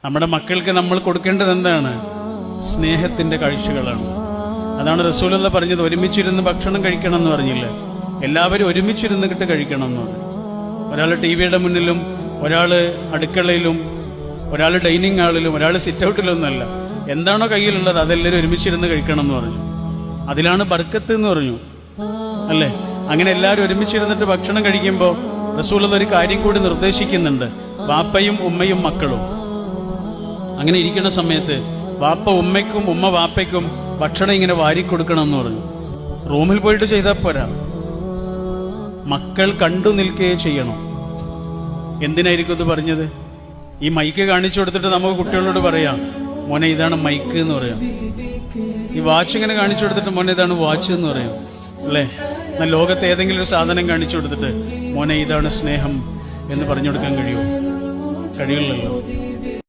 നമ്മുടെ മക്കൾക്ക് നമ്മൾ കൊടുക്കേണ്ടത് എന്താണ്? സ്നേഹത്തിന്റെ കാഴ്ചകളാണ്. അതാണ് റസൂലുള്ള പറഞ്ഞത്, ഒരുമിച്ചിരുന്ന് ഭക്ഷണം കഴിക്കണം എന്ന് പറഞ്ഞില്ലേ? എല്ലാവരും ഒരുമിച്ചിരുന്നിട്ട് കഴിക്കണം എന്ന് പറഞ്ഞു. ഒരാൾ ടിവിയുടെ മുന്നിലും, ഒരാള് അടുക്കളയിലും, ഒരാൾ ഡൈനിങ് ഹാളിലും, ഒരാൾ സിറ്റ് ഔട്ടിലൊന്നുമല്ല. എന്താണോ കയ്യിലുള്ളത് അതെല്ലാവരും ഒരുമിച്ചിരുന്ന് കഴിക്കണം എന്ന് പറഞ്ഞു. അതിലാണ് ബർക്കത്ത് എന്ന് പറഞ്ഞു, അല്ലേ? അങ്ങനെ എല്ലാവരും ഒരുമിച്ചിരുന്നിട്ട് ഭക്ഷണം കഴിക്കുമ്പോൾ റസൂലുള്ള ഒരു കാര്യം കൂടി നിർദ്ദേശിക്കുന്നുണ്ട്, വാപ്പയും ഉമ്മയും മക്കളും. അങ്ങനെ ഇരിക്കുന്ന സമയത്ത് വാപ്പ ഉമ്മയ്ക്കും ഉമ്മ വാപ്പയ്ക്കും ഭക്ഷണം ഇങ്ങനെ വാരിക്കൊടുക്കണം എന്ന് പറഞ്ഞു. റൂമിൽ പോയിട്ട് ചെയ്താൽ പോരാ, മക്കൾ കണ്ടു നിൽക്കുകയും ചെയ്യണം. എന്തിനായിരിക്കും ഇത് പറഞ്ഞത്? ഈ മൈക്ക് കാണിച്ചു കൊടുത്തിട്ട് നമുക്ക് കുട്ടികളോട് പറയാം, മോനെ ഇതാണ് മൈക്ക് എന്ന് പറയാം. ഈ വാച്ച് ഇങ്ങനെ കാണിച്ചു കൊടുത്തിട്ട് മോനെ ഇതാണ് വാച്ച് എന്ന് പറയാം, അല്ലേ? എന്നാൽ ലോകത്തെ ഏതെങ്കിലും ഒരു സാധനം കാണിച്ചു കൊടുത്തിട്ട് മോനെ ഇതാണ് സ്നേഹം എന്ന് പറഞ്ഞു കൊടുക്കാൻ കഴിയുമോ? കഴിയില്ലല്ലോ.